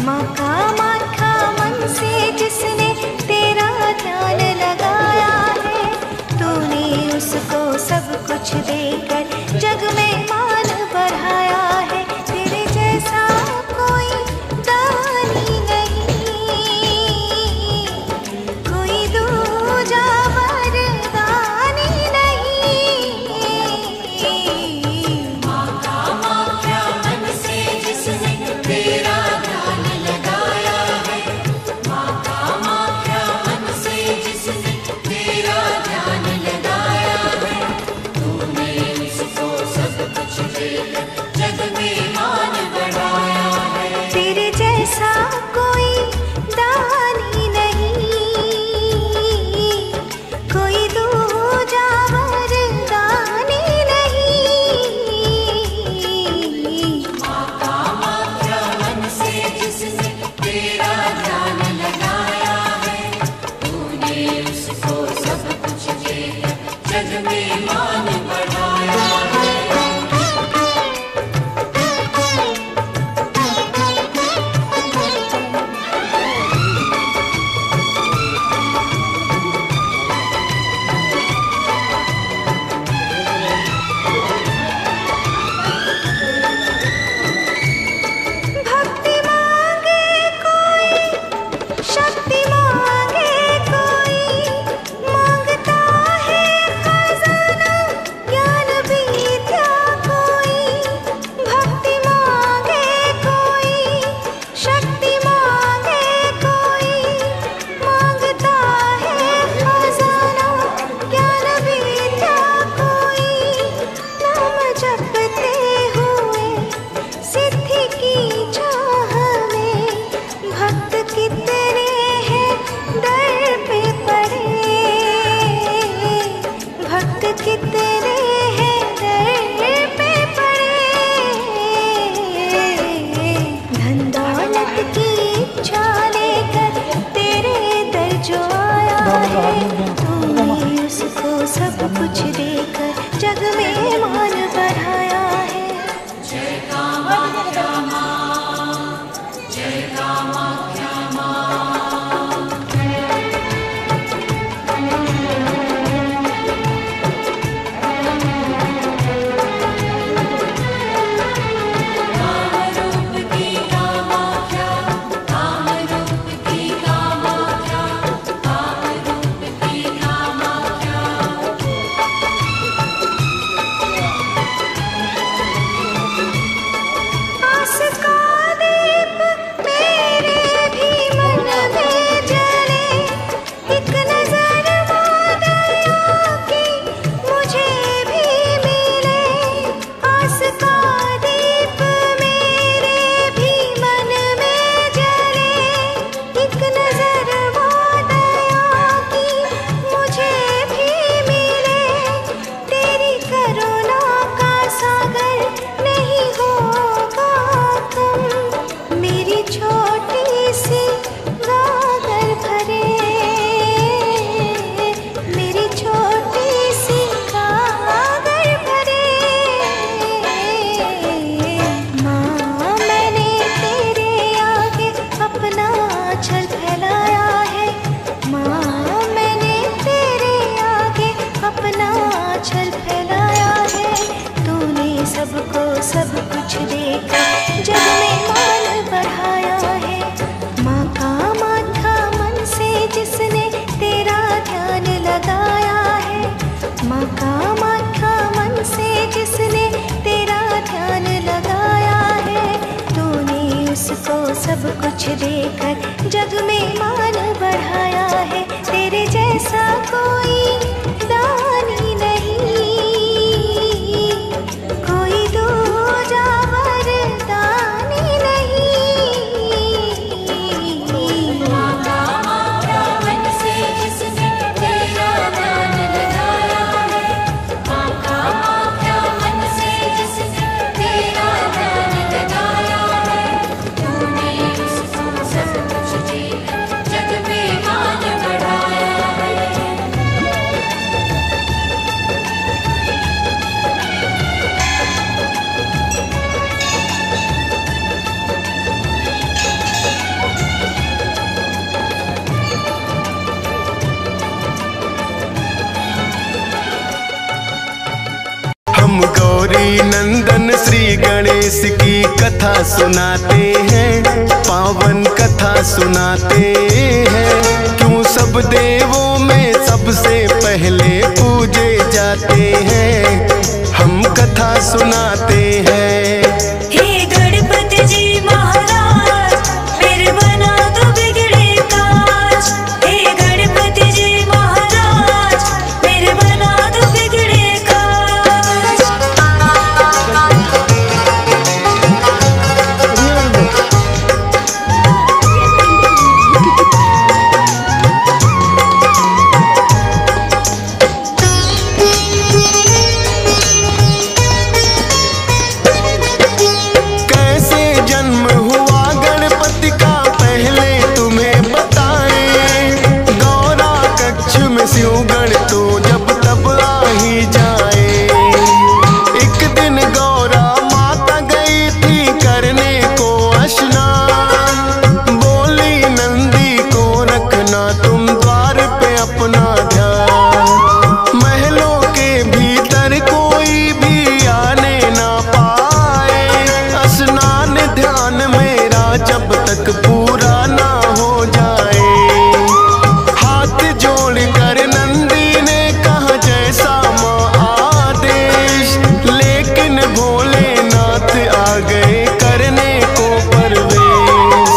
माँ कामाख्या मन से जिसने तेरा ध्यान लगाया है, तूने उसको सब कुछ देकर जग में मान बढ़ाया है। तेरे जैसा कोई दानी नहीं, कोई दूजा वरदानी नहीं। माँ कामाख्या मन से जिसने तेरा ध्यान लगाया है, माँ कामाख्या मन से जिसने तेरा ध्यान लगाया है, तूने उसको सब कुछ देकर जग में मान बढ़ाया है। तेरे जैसा कोई दानी नहीं, कोई दूजा वरदानी नहीं। माँ कामाख्या मन से जिसने तेरा ध्यान लगाया है, तूने उसको सब कुछ देकर जग में मान बढ़ाया है। भक्ति मांगे कोई, शक्ति मांगे कोई, मांगता है खजाना ज्ञान विद्या कोई। भक्ति मांगे कोई, शक्ति मांगे कोई, मांगता है खजाना ज्ञान विद्या कोई। नाम जपते हुए सिद्धि की चाह में भक्त कितने हैं दर पे पड़े, भक्त कितने हैं दर पे पड़े। धन दौलत की इच्छा लेकर तेरे दर जो आया है, तूने उसको सब कुछ देकर जग में मान बढ़ाया है। जय कामाख्या माँ, जय कामाख्या माँ। कामरूप की कामाख्या, कामरूप की कामाख्या, कामरूप की कामाख्या। आस का दीप मेरे भी मन में जले, एक नजर दया की मुझे भी मिले। आस का दीप मेरे भी मन में जले, एक नजर दया की मुझे भी मिले। तेरी करुणा का सागर नहीं होगा कम, मेरी छोटी सी गागर भरे, मेरी छोटी सी गागर भरे। माँ मैंने तेरे आगे अपना आंचल फैलाया है, माँ मैंने तेरे आगे अपना आंचल फैलाया है। तूने सबको सब कुछ देकर जग में मान बढ़ाया है। माँ कामाख्या मन से जिसने तेरा ध्यान लगाया है, माँ कामाख्या मन से जिसने तेरा ध्यान लगाया है, तूने उसको सब कुछ देकर जग में मान बढ़ाया है। तेरे जैसा कोई दानी नहीं, कोई दूजा वरदानी नहीं। माँ कामाख्या मन से जिसने तेरा ध्यान लगाया है, माँ कामाख्या मन से जिसने तेरा ध्यान लगाया है, तूने उसको सब कुछ देकर जग में मान बढ़ाया है। देश की कथा सुनाते हैं, पावन कथा सुनाते हैं। क्यों सब देवों में सबसे पहले पूजे जाते हैं, हम कथा सुनाते हैं। हे गणपति जी महाराज, मेरे बना दो बिगड़े काज। हे गणपति जी महाराज, मेरे बना दो बिगड़े काज। कैसे जन्म हुआ गणपति का पहले तुम्हें बताएं, गौरा कक्ष में शिव गण तो जब तब आ ही जाए। एक दिन गौरा माता गई थी करने को स्नान, बोली नंदी को रखना तुम द्वार पे अपना ध्यान। महलों के भीतर कोई भी आने ना पाए, स्नान ध्यान मेरा जब तक पूरा ना हो जाए। हाथ जोड़ कर नंदी ने कहा जैसा माँ आदेश, लेकिन भोलेनाथ आ गए करने को परवेश।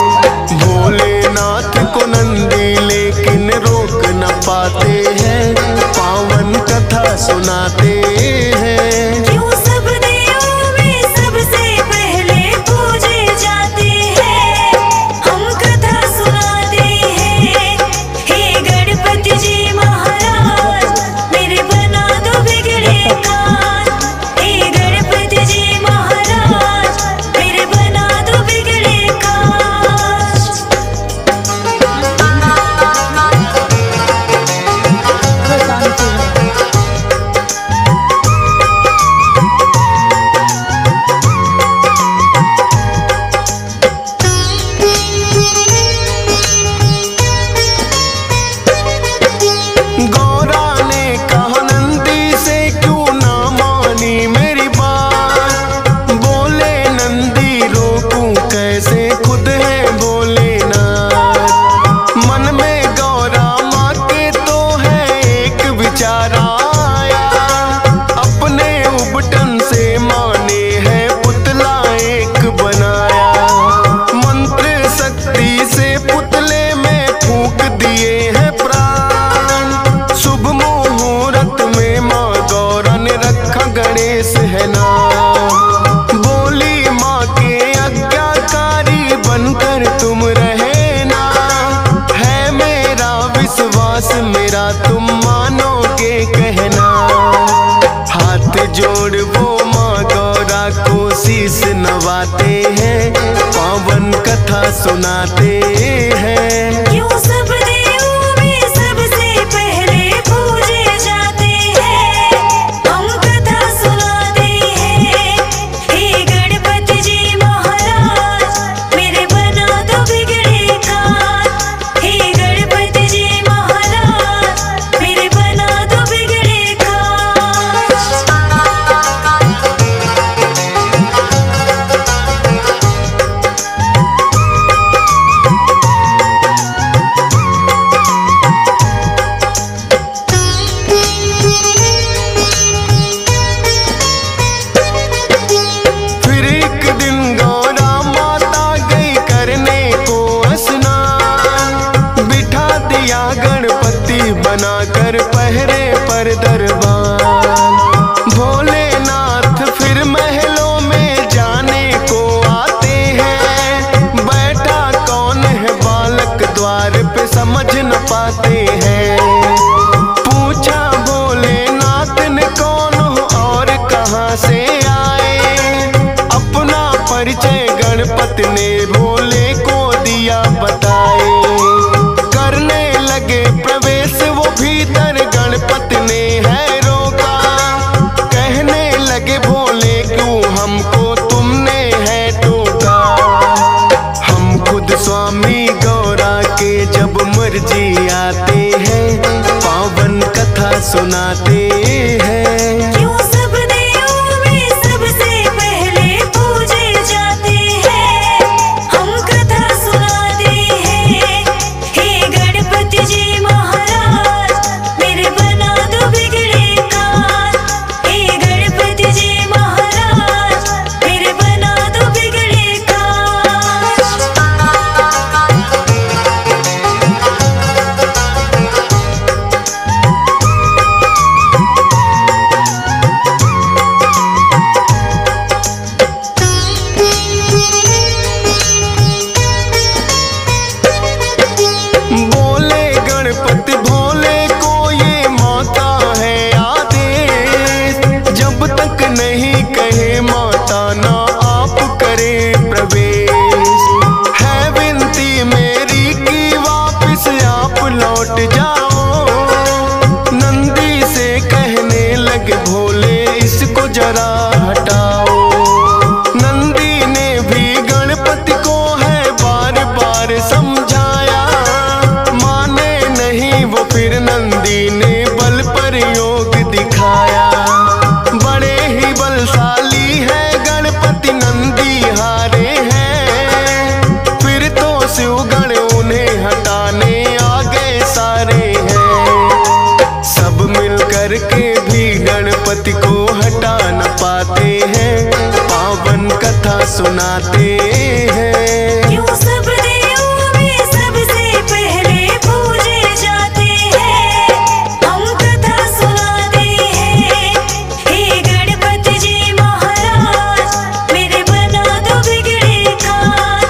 भोलेनाथ को नंदी लेकिन रोक न पाते हैं, पावन कथा सुनाते हैं। क्यों सब देवों में सबसे पहले पूजे जाते हैं, हम कथा सुनाते हैं। हे गणपति जी महाराज, मेरे बना दो बिगड़े काज। हे गणपति जी महाराज, मेरे बना दो बिगड़े काज। गौरा ने कहा नंदी से क्यों ना मानी मेरी बात, बोले नंदी रोकूं कैसे खुद है भोलेनाथ। मन में गौरा माँ के तो है एक विचार आया, अपने उबटन से माने है पुतला एक बनाया। मंत्र शक्ति से पुतले में फूंक दिए हैं प्राण, शुभ मुहूर्त में माँ गौरा ने रखा गणेश है नाम। बोली माँ के आज्ञाकारी बनकर तुम रहना, है मेरा विश्वास मेरा तुम मानोगे कहना। हाथ जोड़ वो माँ गौरा को शीश नवाते हैं, पावन कथा सुनाते हैं। क्यों सब देवों में सबसे पहले पूजे जाते हैं, हम कथा सुनाते हैं। हे गणपति जी महाराज, मेरे बना दो बिगड़े काज। हे गणपति जी महाराज, मेरे बना दो बिगड़े काज। फिर एक दिन गौरा माता गई करने को स्नान, बिठा दिया गणपति बनाकर पहरे पर दरबार। भोलेनाथ फिर महलों में जाने को आते हैं, बैठा कौन है बालक द्वार पे समझ न पाते हैं। पूछा भोलेनाथ ने कौन हो और कहाँ से आए, अपना परिचय गणपति ने भोले को दिया बताए। करने लगे प्रवेश वो भीतर, गणपति ने है रोका, कहने लगे भोले क्यों हमको तुमने है टोका। हम खुद स्वामी गौरा के जब मर्जी आते हैं, पावन कथा सुनाते हैं। क्यों सब देवों में सबसे पहले पूजे बार समझाया, माने नहीं वो फिर नंदी ने बल पर योग दिखाया। बड़े ही बलशाली है गणपति नंदी हारे हैं, फिर तो शिवगण उन्हें हटाने आ गए सारे हैं। सब मिल कर के भी गणपति को हटा न पाते हैं, पावन कथा सुनाते हैं। क्यों सब देवों में सबसे पहले पूजे जाते हैं, हम कथा सुनाते हैं। हे गणपति जी महाराज मेरे बना दो बिगड़े काम,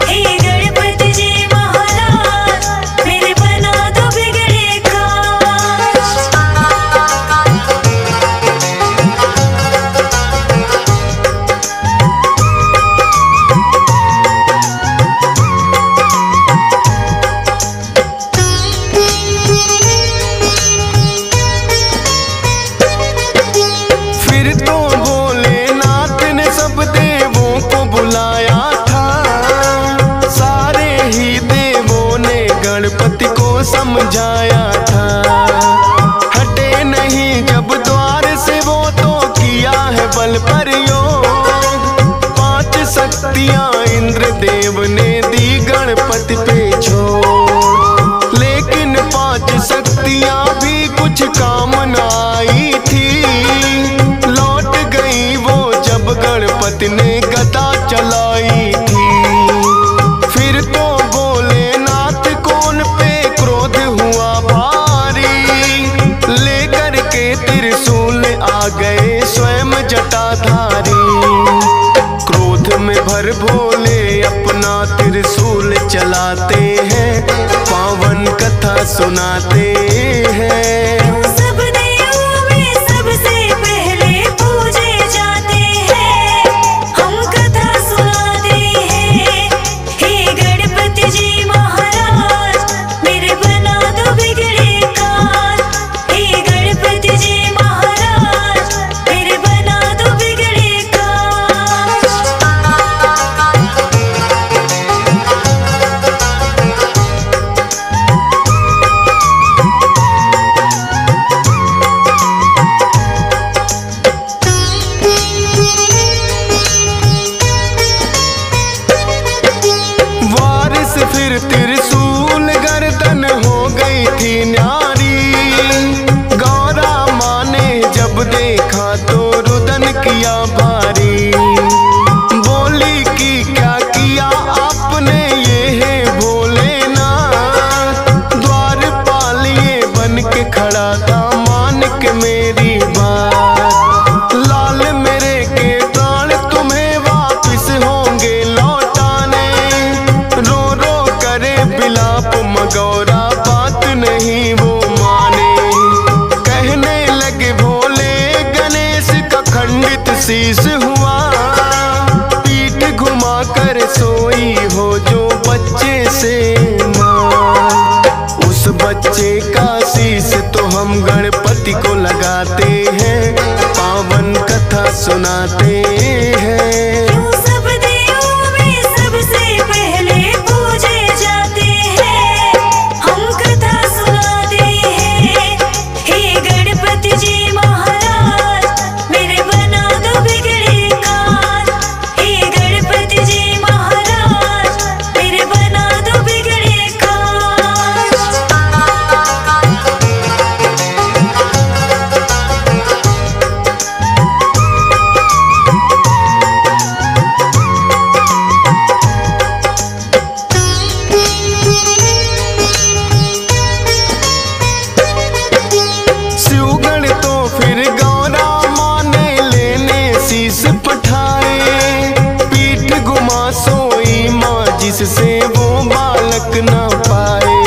हे गणपति जी महाराज मेरे बना दो बिगड़े काम। फिर तो भोलेनाथ ने सब देवों को बुलाया था, सारे ही देवों ने गणपति को समझाया था। हटे नहीं जब द्वार से वो तो किया है बल प्रयोग, 5 शक्तियां इंद्र देव ने दी गणपति पे छोड़। लेकिन 5 शक्तियां भी कुछ काम न आई थी, लौट गई वो जब गणपति ने गदा चलाई थी। फिर तो भोलेनाथ को उन पे क्रोध हुआ भारी, लेकर के त्रिशूल आ गए स्वयं जटाधारी। क्रोध में भर भोले अपना त्रिशूल चलाते हैं, पावन कथा सुनाते हैं। क्यों सब देवों में सबसे पहले पूजे जाते हैं, हम कथा सुनाते हैं। हे गणपति जी महाराज मेरे बना दो बिगड़े काम, हे गणपति जी महाराज मेरे बना दो बिगड़े काम। वारिस फिर त्रिशूल गर्दन हो गई थी न्यारी, गौरा माँ ने जब देखा तो रुदन किया भारी। बोली कि क्या किया आपने ये है भोलेनाथ, द्वारपाल ये बन के खड़ा था मान के मेरी बात। लाल मेरे के प्राण तुम्हें वापिस होंगे लौटाने, रो रो करे बिलाप मगौरा बात नहीं वो माने। कहने लगे भोले गणेश का खंडित शीश हुआ, पीठ घुमा कर सोई हो जो बच्चे से मां। उस बच्चे का शीश तो हम गणपति को लगाते हैं, पावन कथा सुनाते हैं। क्यों सब देवों में सबसे पहले पूजे जाते हैं, हम कथा सुनाते हैं। हे गणपति जी महाराज मेरे बना दो बिगड़े काम, हे गणपति जी महाराज मेरे बना दो बिगड़े काम। शिवगण तो फिर गौरा माँ ने लेने शीश पठाए, पीठ घुमा सोई माँ जिससे वो बालक न पाए।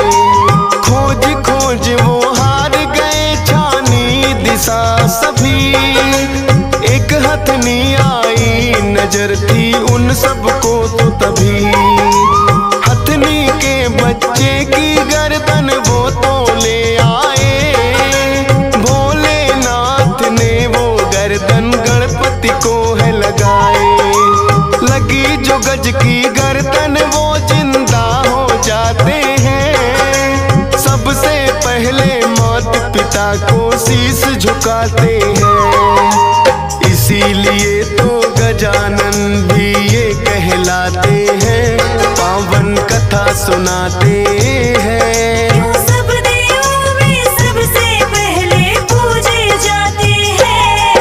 खोज खोज वो हार गए छानी दिशा सभी, एक हथनी आई नजर थी उन सबको तो तभी। हथनी के बच्चे की गर्दन वो तो ले आए, भोलेनाथ ने वो गर्दन गणपति को है लगाए। लगी जो गज की गर्दन वो जिंदा हो को शीश झुकाते हैं। इसीलिए तो गजानन भी ये कहलाते हैं, पावन कथा सुनाते हैं। सब देवों में सबसे पहले पूजे जाते हैं,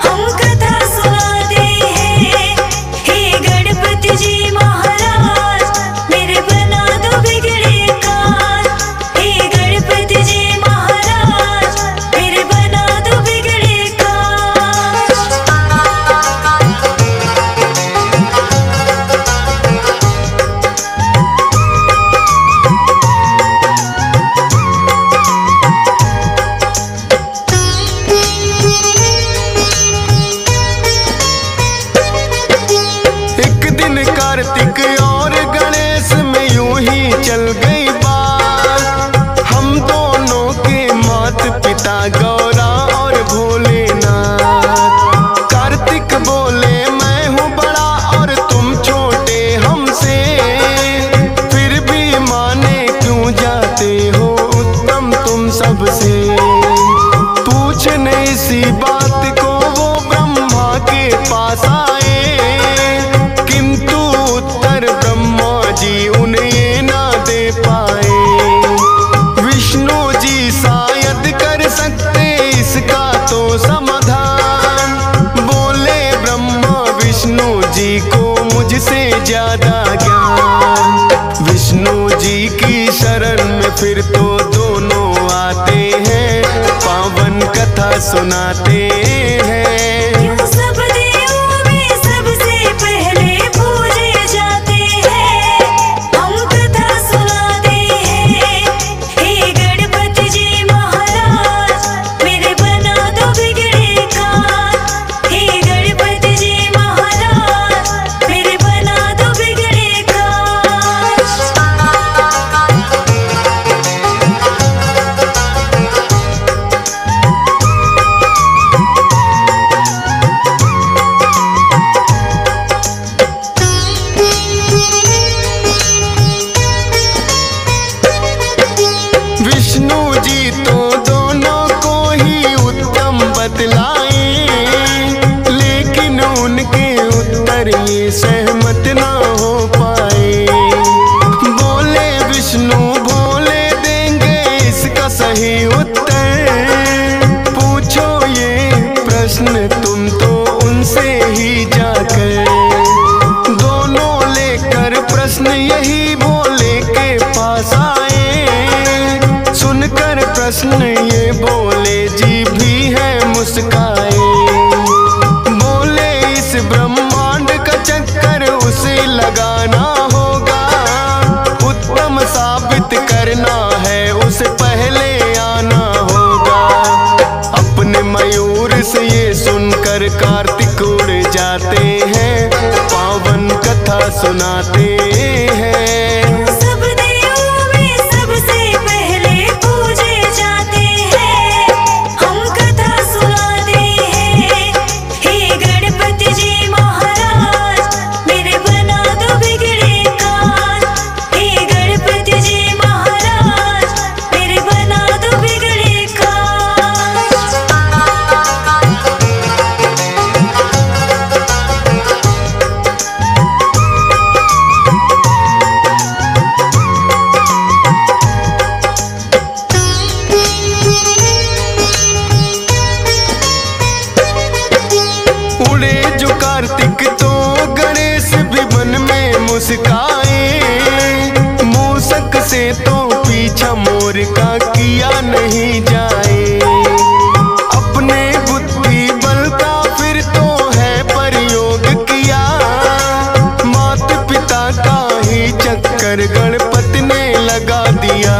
हम कथा सुनाते हैं। हे गणपति जी महाराज मेरे बना दो बिगड़े काज। हे गणपति जी महाराज मेरे बना दो बिगड़े काज। एक दिन कार्तिक और गणेश में यूं ही चल गई बात। हम दोनों के मात पिता गौरा और भोलेनाथ। कार्तिक बोले मैं हूँ बड़ा और तुम छोटे हमसे, फिर भी माने क्यों जाते हो उत्तम तुम सबसे। पूछने इसी बात को वो ब्रह्मा के पास आए, किंतु उत्तर ब्रह्मा जी उन्हें ना दे पाए। विष्णु जी शायद कर सकते इसका तो समाधान। बोले ब्रह्मा विष्णु जी को मुझसे ज्यादा ज्ञान। विष्णु जी की शरण में फिर तो दोनों आते हैं, पावन कथा सुनाते हैं। सब देवों में सबसे पहले पूजे जाते हैं, हम कथा सुनाते हैं। हे गणपति जी महाराज मेरे बना दो बिगड़े काज। हे गणपति जी महाराज मेरे बना दो बिगड़े काज। विष्णु जी तो दोनों को ही उत्तम बतलाए, लेकिन उनके उत्तर ये सहमत ना हो पाए। बोले विष्णु भोले देंगे इसका सही उत्तर। पूछो ये प्रश्न तुम तो उनसे ही जाकर। दोनों लेकर प्रश्न यही भोले के पास आए। सुनकर प्रश्न ये बोले जी भी है मुस्काए। बोले इस ब्रह्मांड का चक्कर उसे लगाना होगा, उत्तम साबित करना है उसे पहले आना होगा। अपने मयूर से ये सुनकर कार्तिक उड़ जाते हैं, पावन कथा सुनाते हैं। सब देवों में सबसे पहले पूजे जाते हैं, हम कथा सुनाते हैं। हे गणपति जी महाराज मेरे बना दो बिगड़े काज। हे गणपति जी महाराज मेरे बना दो बिगड़े काज। उड़े जो कार्तिक तो गणेश भी मन में मुस्काए। मूसक से तो पीछा मोर का किया नहीं जाए। अपने बुद्धि बल का फिर तो है प्रयोग किया, मात पिता का ही चक्कर गणपति ने लगा दिया।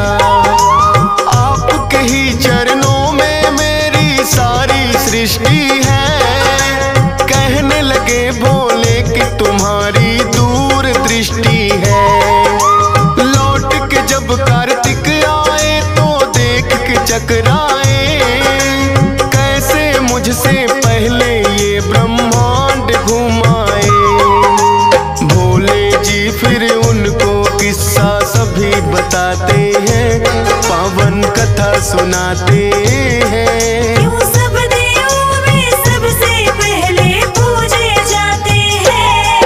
आपके ही चरणों में मेरी सारी सृष्टि है, कहने लगे भोले कि तुम्हारी दूर दृष्टि है। लौट के जब कार्तिक आए तो देख के चकराए, कैसे मुझसे पहले ये ब्रह्मांड घुमाए। भोले जी फिर उनको किस्सा सभी बताते हैं, पावन हम कथा सुनाते हैं। क्यों सब देवों में सबसे पहले पूजे जाते हैं,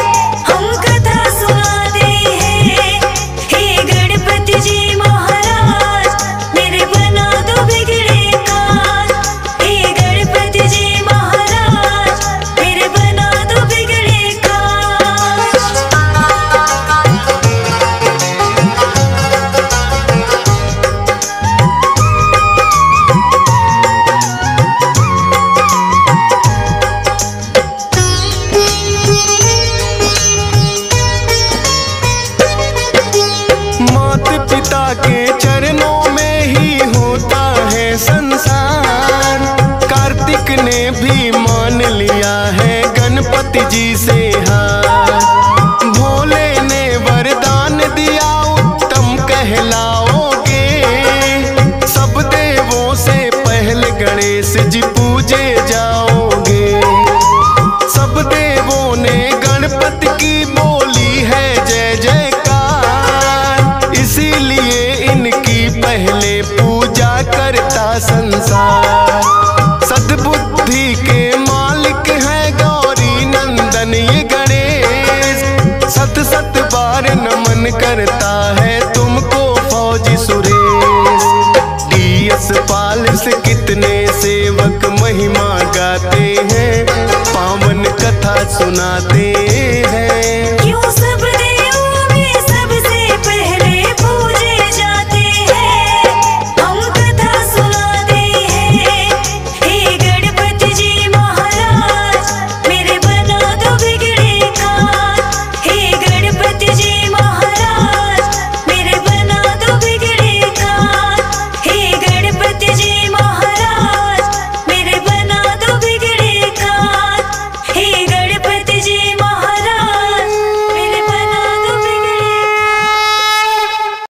हम कथा सुनाते हैं। हे गणपति जी महाराज मेरे बना दो बिगड़े काज, हे गणपति जी महाराज मेरे बना दो बिगड़े काज। माता पिता के चरणों में ही होता है संसार। कार्तिक ने भी मान लिया है गणपति जी से हार। भोले ने वरदान दिया उत्तम कहलाओगे, सब देवों से पहले गणेश जी पूजे जाओगे। सब देवों ने गणपति की बोली है जय जयकार, इसीलिए इनकी पहले पूजा करता संसार। सद्बुद्धि के मालिक है गौरी नंदन ये गणेश, सत सत बार नमन करता है तुमको फौजी सुरेश। DS पाल से कितने सेवक महिमा गाते हैं, पावन कथा सुनाते हैं।